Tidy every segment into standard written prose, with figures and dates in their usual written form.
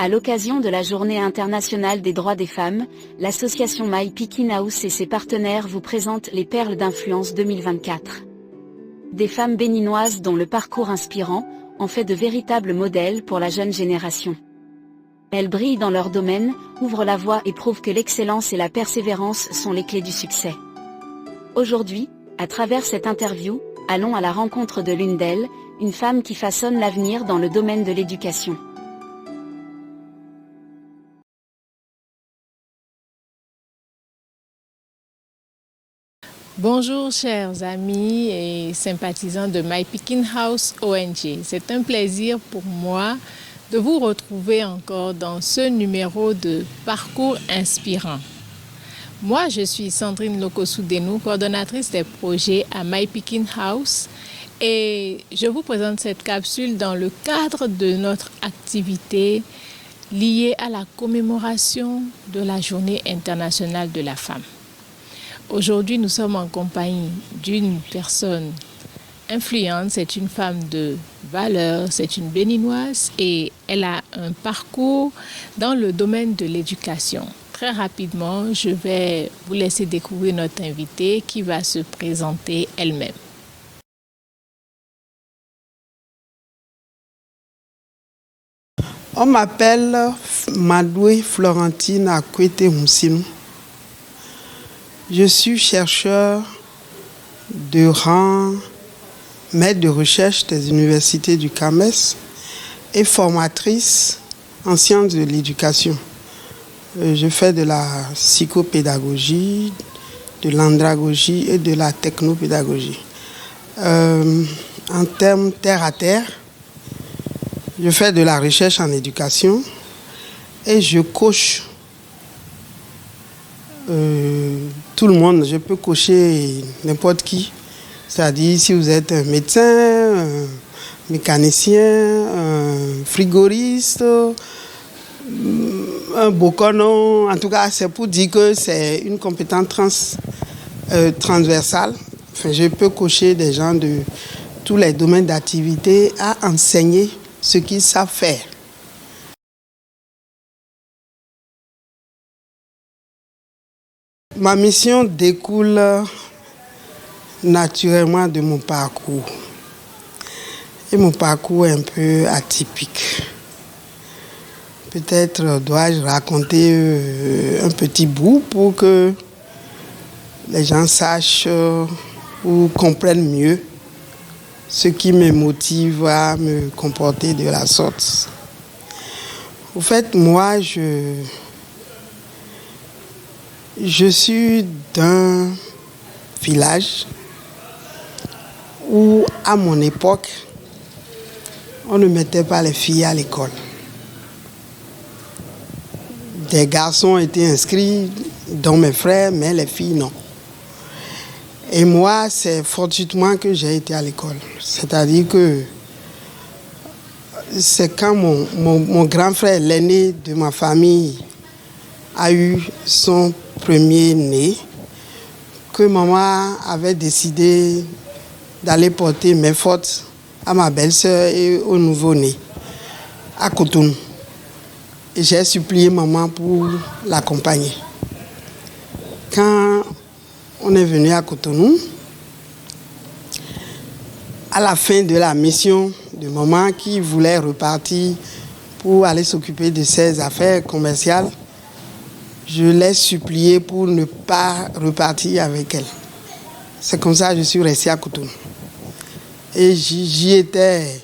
À l'occasion de la Journée internationale des droits des femmes, l'association My Picking House et ses partenaires vous présentent les Perles d'influence 2024. Des femmes béninoises dont le parcours inspirant en fait de véritables modèles pour la jeune génération. Elles brillent dans leur domaine, ouvrent la voie et prouvent que l'excellence et la persévérance sont les clés du succès. Aujourd'hui, à travers cette interview, allons à la rencontre de l'une d'elles, une femme qui façonne l'avenir dans le domaine de l'éducation. Bonjour chers amis et sympathisants de My Picking House ONG. C'est un plaisir pour moi de vous retrouver encore dans ce numéro de Parcours inspirant. Moi, je suis Sandrine Lokosudenou, coordonnatrice des projets à My Picking House, et je vous présente cette capsule dans le cadre de notre activité liée à la commémoration de la Journée internationale de la femme. Aujourd'hui, nous sommes en compagnie d'une personne influente, c'est une femme de valeur, c'est une béninoise et elle a un parcours dans le domaine de l'éducation. Très rapidement, je vais vous laisser découvrir notre invitée qui va se présenter elle-même. On m'appelle Madoué Florentine Akwete Moussinou. Je suis chercheur de rang maître de recherche des universités du CAMES et formatrice en sciences de l'éducation. Je fais de la psychopédagogie, de l'andragogie et de la technopédagogie. En termes terre à terre, je fais de la recherche en éducation et je coach tout le monde. Je peux coacher n'importe qui. C'est-à-dire si vous êtes un médecin, un mécanicien, un frigoriste, un boconon. En tout cas, c'est pour dire que c'est une compétence transversale. Enfin, je peux coacher des gens de tous les domaines d'activité à enseigner ce qu'ils savent faire. Ma mission découle naturellement de mon parcours. Et mon parcours est un peu atypique. Peut-être dois-je raconter un petit bout pour que les gens sachent ou comprennent mieux ce qui me motive à me comporter de la sorte. En fait, moi, je suis d'un village où, à mon époque, on ne mettait pas les filles à l'école. Des garçons étaient inscrits, dont mes frères, mais les filles, non. Et moi, c'est fortuitement que j'ai été à l'école. C'est-à-dire que c'est quand mon grand frère, l'aîné de ma famille, a eu son premier né, que maman avait décidé d'aller porter mes fautes à ma belle-sœur et au nouveau-né, à Cotonou. Et j'ai supplié maman pour l'accompagner. Quand on est venu à Cotonou, à la fin de la mission de maman qui voulait repartir pour aller s'occuper de ses affaires commerciales, je l'ai supplié pour ne pas repartir avec elle. C'est comme ça que je suis restée à Cotonou. Et j'y étais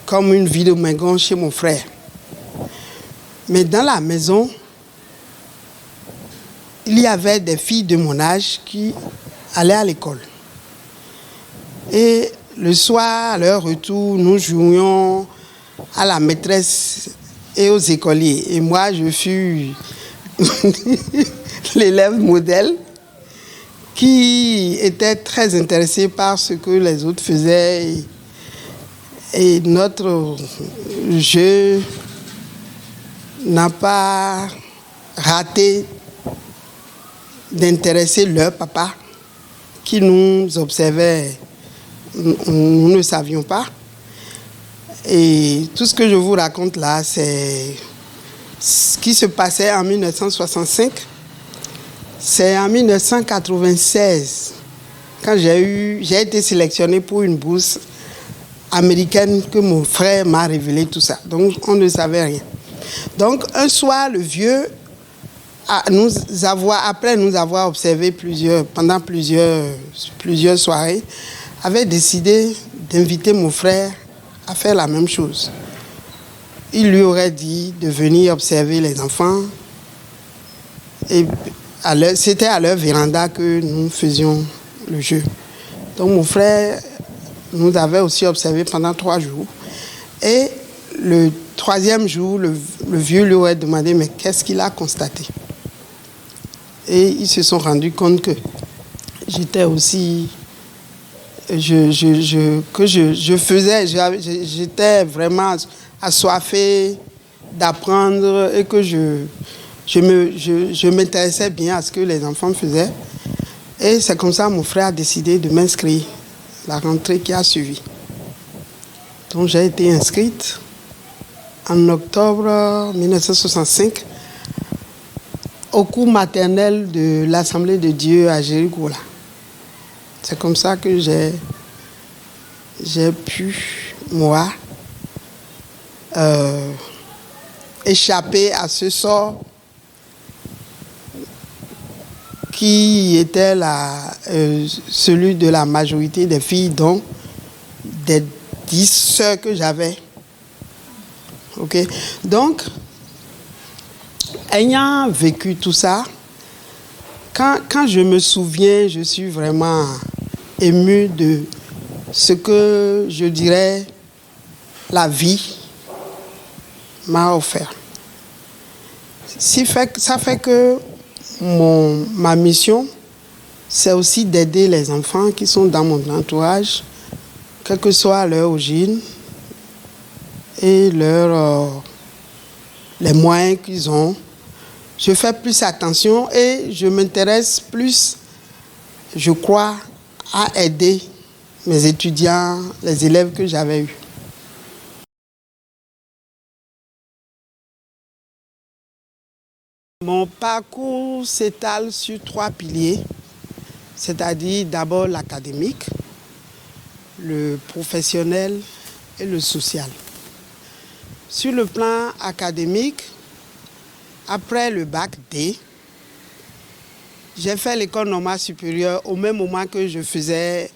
comme une vie de Mengon chez mon frère. Mais dans la maison, il y avait des filles de mon âge qui allaient à l'école. Et le soir, à leur retour, nous jouions à la maîtresse et aux écoliers. Et moi, je fus l'élève modèle qui était très intéressé par ce que les autres faisaient. Et notre jeu n'a pas raté d'intéresser leur papa qui nous observait. Nous ne savions pas. Et tout ce que je vous raconte là, c'est ce qui se passait en 1965. C'est en 1996, quand j'ai été sélectionné pour une bourse américaine, que mon frère m'a révélé tout ça. Donc, on ne savait rien. Donc, un soir, le vieux, après nous avoir observé pendant plusieurs soirées, avait décidé d'inviter mon frère à faire la même chose. Il lui aurait dit de venir observer les enfants. Et c'était à leur véranda que nous faisions le jeu. Donc mon frère nous avait aussi observé pendant 3 jours. Et le 3e jour, le vieux lui aurait demandé mais qu'est-ce qu'il a constaté. Et ils se sont rendus compte que j'étais aussi... j'étais vraiment assoiffé d'apprendre et que je m'intéressais bien à ce que les enfants faisaient. Et c'est comme ça que mon frère a décidé de m'inscrire la rentrée qui a suivi. Donc j'ai été inscrite en octobre 1965 au cours maternel de l'Assemblée de Dieu à Jéricola. C'est comme ça que j'ai pu, moi, échapper à ce sort qui était celui de la majorité des filles, dont des 10 sœurs que j'avais. Ok. Donc, ayant vécu tout ça, quand je me souviens, je suis vraiment ému de ce que je dirais la vie m'a offert. Ça fait que ma mission, c'est aussi d'aider les enfants qui sont dans mon entourage, quelle que soit leur origine et les moyens qu'ils ont. Je fais plus attention et je m'intéresse plus, je crois, à aider mes étudiants, les élèves que j'avais eus. Mon parcours s'étale sur 3 piliers, c'est-à-dire d'abord l'académique, le professionnel et le social. Sur le plan académique, après le bac D, j'ai fait l'école normale supérieure au même moment que je faisais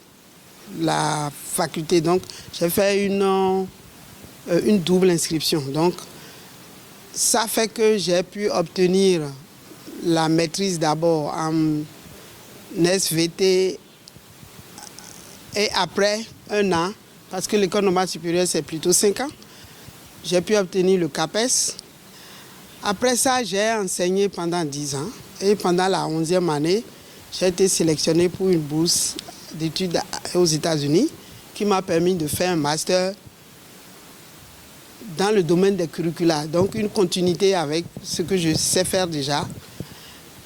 la faculté. Donc, j'ai fait une double inscription. Donc, ça fait que j'ai pu obtenir la maîtrise d'abord en SVT et après 1 an, parce que l'école normale supérieure c'est plutôt 5 ans, j'ai pu obtenir le CAPES. Après ça, j'ai enseigné pendant 10 ans et pendant la 11e année, j'ai été sélectionné pour une bourse d'études aux États-Unis qui m'a permis de faire un master dans le domaine des curricula, donc une continuité avec ce que je sais faire déjà.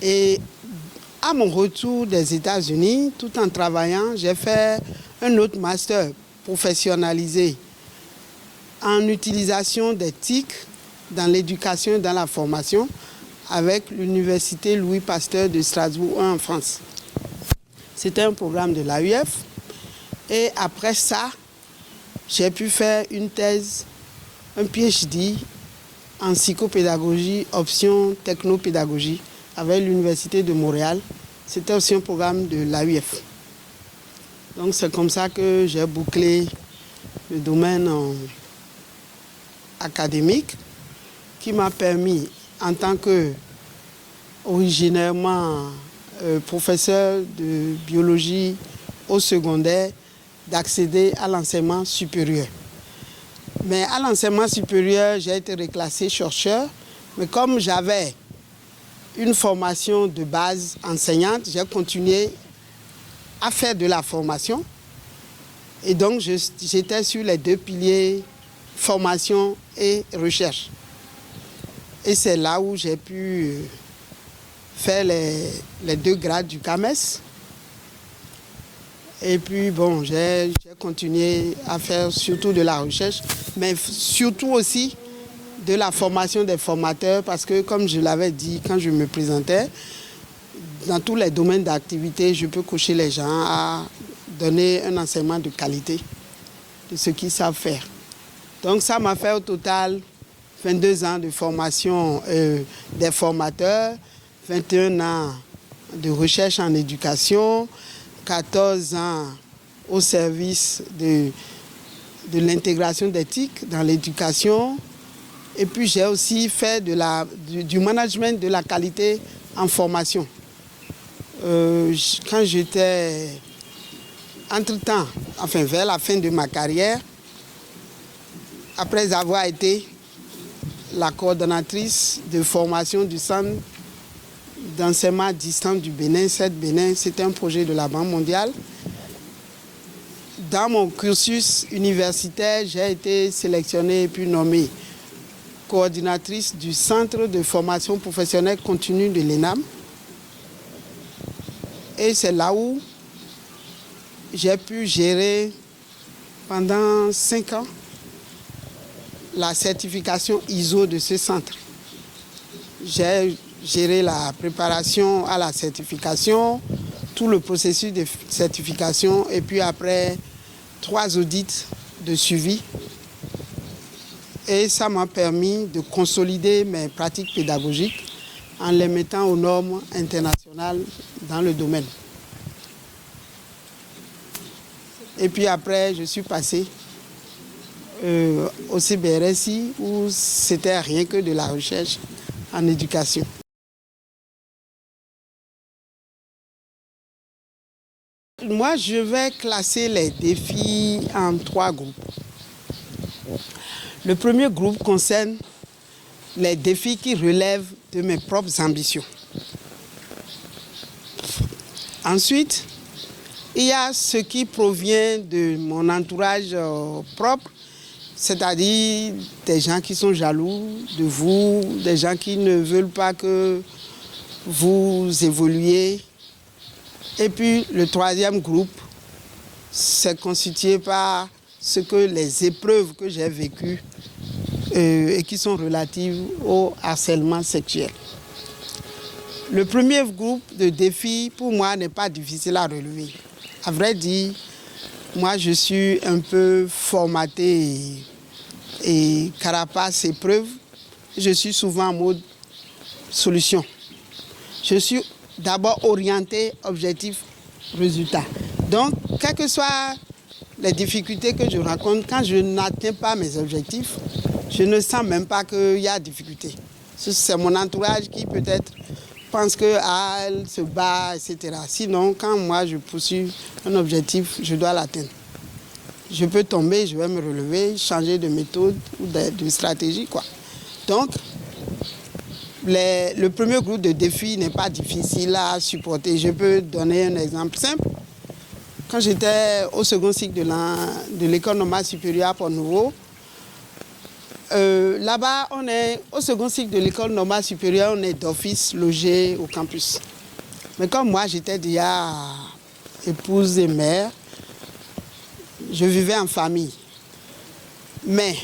Et à mon retour des États-Unis, tout en travaillant, j'ai fait un autre master professionnalisé en utilisation des TIC dans l'éducation et dans la formation avec l'université Louis Pasteur de Strasbourg en France. C'était un programme de l'AUF. Et après ça, j'ai pu faire une thèse, un PhD en psychopédagogie, option technopédagogie avec l'université de Montréal. C'était aussi un programme de l'AUF. Donc c'est comme ça que j'ai bouclé le domaine académique qui m'a permis, en tant que originairement professeur de biologie au secondaire, d'accéder à l'enseignement supérieur. Mais à l'enseignement supérieur, j'ai été reclassé chercheur, mais comme j'avais une formation de base enseignante, j'ai continué à faire de la formation. Et donc, j'étais sur les 2 piliers, formation et recherche. Et c'est là où j'ai pu faire les 2 grades du CAMES. Et puis, bon, j'ai continué à faire surtout de la recherche, mais surtout aussi de la formation des formateurs, parce que, comme je l'avais dit quand je me présentais, dans tous les domaines d'activité, je peux coacher les gens à donner un enseignement de qualité de ce qu'ils savent faire. Donc, ça m'a fait au total 22 ans de formation des formateurs, 21 ans de recherche en éducation, 14 ans au service de l'intégration d'éthique dans l'éducation. Et puis j'ai aussi fait du management de la qualité en formation. Quand j'étais entre-temps, enfin vers la fin de ma carrière, après avoir été la coordonnatrice de formation du centre d'enseignement à distance du Bénin, c'était un projet de la Banque mondiale. Dans mon cursus universitaire, j'ai été sélectionnée et puis nommée coordinatrice du centre de formation professionnelle continue de l'ENAM. Et c'est là où j'ai pu gérer pendant 5 ans la certification ISO de ce centre. J'ai géré la préparation à la certification, tout le processus de certification et puis après 3 audits de suivi. Et ça m'a permis de consolider mes pratiques pédagogiques en les mettant aux normes internationales dans le domaine. Et puis après, je suis passé au CBRSI où c'était rien que de la recherche en éducation. Moi, je vais classer les défis en 3 groupes. Le premier groupe concerne les défis qui relèvent de mes propres ambitions. Ensuite, il y a ce qui provient de mon entourage propre, c'est-à-dire des gens qui sont jaloux de vous, des gens qui ne veulent pas que vous évoluiez. Et puis le troisième groupe, c'est constitué par ce que les épreuves que j'ai vécues et qui sont relatives au harcèlement sexuel. Le premier groupe de défis, pour moi, n'est pas difficile à relever. À vrai dire, moi, je suis un peu formaté et carapace épreuve. Je suis souvent en mode solution. Je suis d'abord orienté objectif résultat. Donc, quelles que soient les difficultés que je rencontre, quand je n'atteins pas mes objectifs, je ne sens même pas qu'il y a difficulté. C'est mon entourage qui peut-être pense qu'elle se bat, etc. Sinon, quand moi je poursuis un objectif, je dois l'atteindre. Je peux tomber, je vais me relever, changer de méthode ou de stratégie, quoi. Donc, le premier groupe de défis n'est pas difficile à supporter. Je peux donner un exemple simple. Quand j'étais au second cycle de l'école normale supérieure à Port-Nouveau, là-bas, on est au second cycle de l'école normale supérieure, on est d'office logé au campus. Mais comme moi, j'étais déjà épouse et mère, je vivais en famille. Mais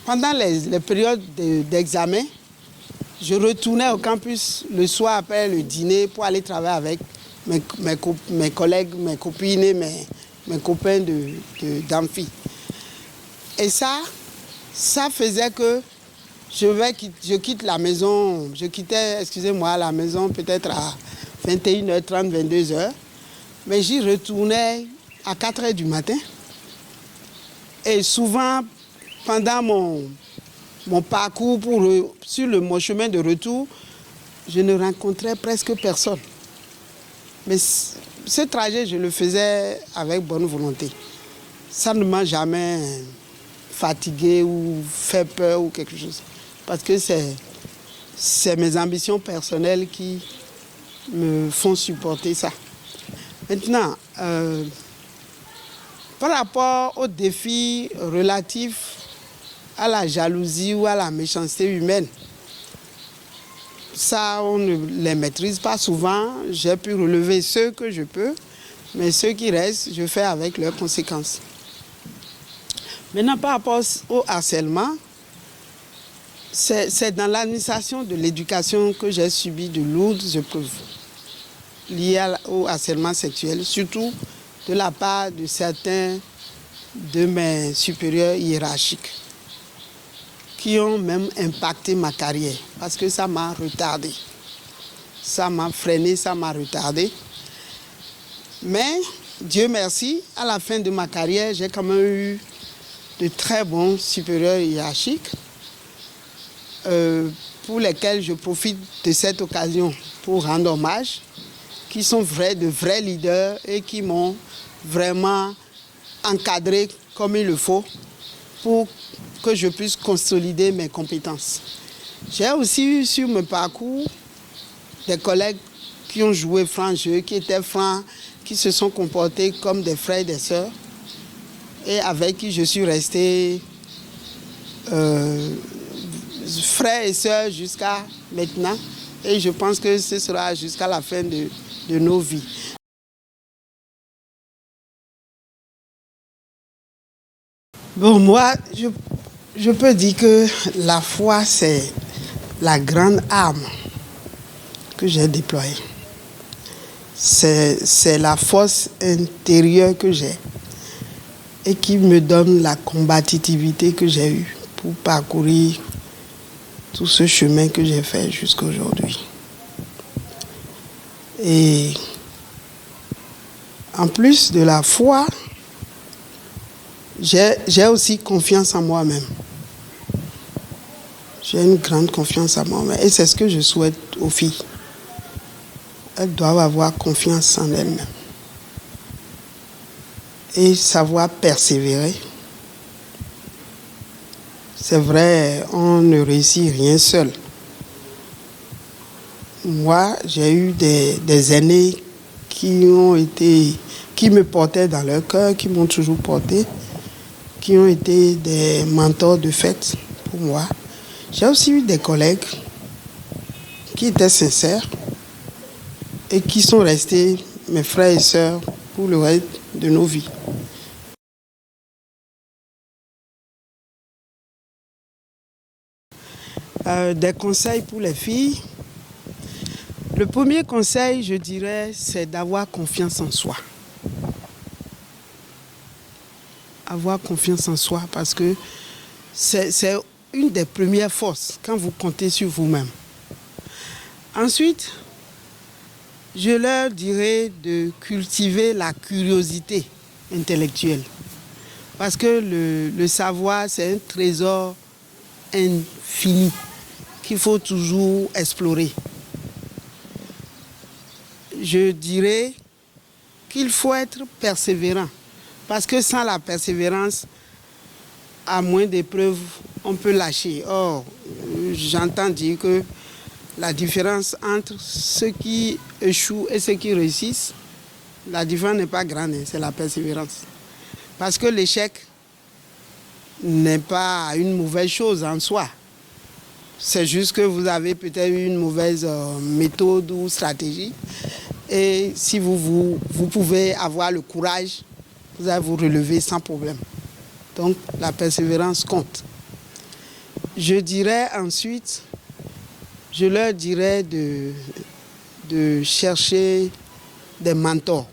pendant les périodes d'examen, je retournais au campus le soir après le dîner pour aller travailler avec mes collègues, mes copines et mes copains d'amphi. Et ça faisait que je quitte la maison, je quittais, excusez-moi, la maison peut-être à 21h30, 22h, mais j'y retournais à 4h du matin. Et souvent, pendant mon parcours sur mon chemin de retour, je ne rencontrais presque personne. Mais ce trajet, je le faisais avec bonne volonté. Ça ne m'a jamais fatigué ou fait peur ou quelque chose. Parce que c'est mes ambitions personnelles qui me font supporter ça. Maintenant, par rapport aux défis relatifs à la jalousie ou à la méchanceté humaine, ça, on ne les maîtrise pas souvent. J'ai pu relever ceux que je peux. Mais ceux qui restent, je fais avec leurs conséquences. Maintenant, par rapport au harcèlement, c'est dans l'administration de l'éducation que j'ai subi de lourdes épreuves liées au harcèlement sexuel, surtout de la part de certains de mes supérieurs hiérarchiques qui ont même impacté ma carrière parce que ça m'a retardé. Ça m'a freiné, ça m'a retardé. Mais, Dieu merci, à la fin de ma carrière, j'ai quand même eu de très bons supérieurs hiérarchiques pour lesquels je profite de cette occasion pour rendre hommage, qui sont de vrais leaders et qui m'ont vraiment encadré comme il le faut pour que je puisse consolider mes compétences. J'ai aussi eu sur mon parcours des collègues qui ont joué franc jeu, qui étaient francs, qui se sont comportés comme des frères et des sœurs et avec qui je suis resté frère et sœur jusqu'à maintenant et je pense que ce sera jusqu'à la fin de nos vies. Bon, moi, je peux dire que la foi, c'est la grande arme que j'ai déployée. C'est la force intérieure que j'ai et qui me donne la combativité que j'ai eue pour parcourir tout ce chemin que j'ai fait jusqu'à aujourd'hui. Et en plus de la foi, j'ai aussi confiance en moi-même. J'ai une grande confiance en moi-même et c'est ce que je souhaite aux filles. Elles doivent avoir confiance en elles-mêmes et savoir persévérer. C'est vrai, on ne réussit rien seul. Moi, j'ai eu des aînés qui me portaient dans leur cœur, qui m'ont toujours porté, qui ont été des mentors de fait pour moi. J'ai aussi eu des collègues qui étaient sincères et qui sont restés mes frères et sœurs pour le reste de nos vies. Des conseils pour les filles. Le premier conseil, je dirais, c'est d'avoir confiance en soi. Avoir confiance en soi parce que c'est une des premières forces quand vous comptez sur vous-même. Ensuite, je leur dirais de cultiver la curiosité intellectuelle. Parce que le savoir, c'est un trésor infini qu'il faut toujours explorer. Je dirais qu'il faut être persévérant. Parce que sans la persévérance, à moins d'épreuves, on peut lâcher. Or, j'entends dire que la différence entre ceux qui échouent et ceux qui réussissent, la différence n'est pas grande, c'est la persévérance. Parce que l'échec n'est pas une mauvaise chose en soi. C'est juste que vous avez peut-être une mauvaise méthode ou stratégie. Et si vous pouvez avoir le courage, vous allez vous relever sans problème. Donc la persévérance compte. Je dirais ensuite, je leur dirais de chercher des mentors.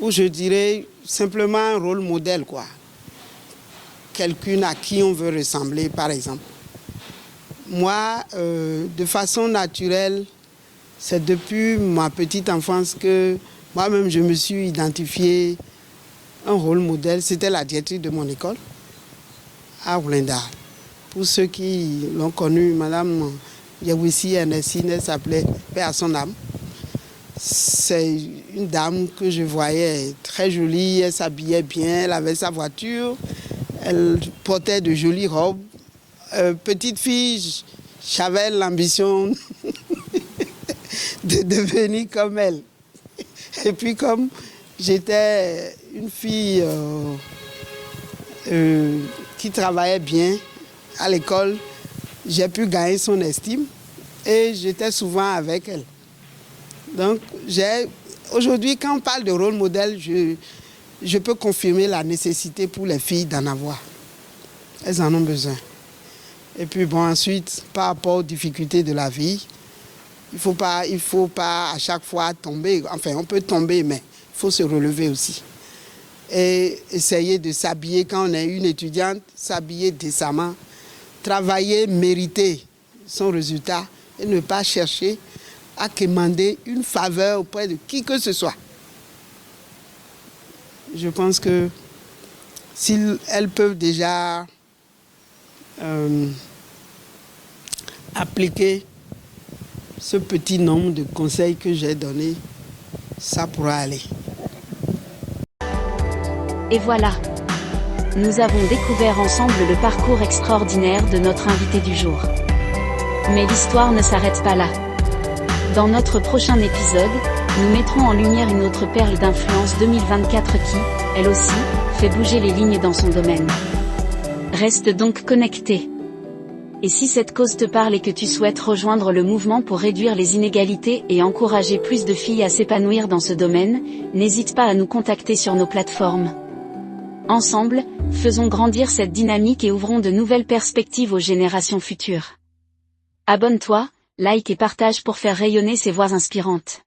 Ou je dirais simplement un rôle modèle, quoi. Quelqu'un à qui on veut ressembler, par exemple. Moi, de façon naturelle, c'est depuis ma petite enfance que moi-même je me suis identifié un rôle modèle. C'était la directrice de mon école à Oulinda. Pour ceux qui l'ont connue, Madame Yawisi Ernestine, elle s'appelait Paix à son âme. C'est une dame que je voyais très jolie, elle s'habillait bien, elle avait sa voiture, elle portait de jolies robes. Petite fille, j'avais l'ambition de devenir comme elle. Et puis comme j'étais une fille qui travaillait bien à l'école, j'ai pu gagner son estime et j'étais souvent avec elle. Donc j'ai aujourd'hui, quand on parle de rôle modèle, je peux confirmer la nécessité pour les filles d'en avoir. Elles en ont besoin. Et puis bon, ensuite, par rapport aux difficultés de la vie, il faut pas à chaque fois tomber. Enfin, on peut tomber, mais il faut se relever aussi. Et essayer de s'habiller quand on est une étudiante, s'habiller décemment, travailler, mériter son résultat et ne pas chercher à quémander une faveur auprès de qui que ce soit. Je pense que si elles peuvent déjà appliquer ce petit nombre de conseils que j'ai donnés, ça pourra aller. Et voilà. Nous avons découvert ensemble le parcours extraordinaire de notre invité du jour. Mais l'histoire ne s'arrête pas là. Dans notre prochain épisode, nous mettrons en lumière une autre perle d'influence 2024 qui, elle aussi, fait bouger les lignes dans son domaine. Reste donc connecté. Et si cette cause te parle et que tu souhaites rejoindre le mouvement pour réduire les inégalités et encourager plus de filles à s'épanouir dans ce domaine, n'hésite pas à nous contacter sur nos plateformes. Ensemble, faisons grandir cette dynamique et ouvrons de nouvelles perspectives aux générations futures. Abonne-toi, like et partage pour faire rayonner ces voix inspirantes.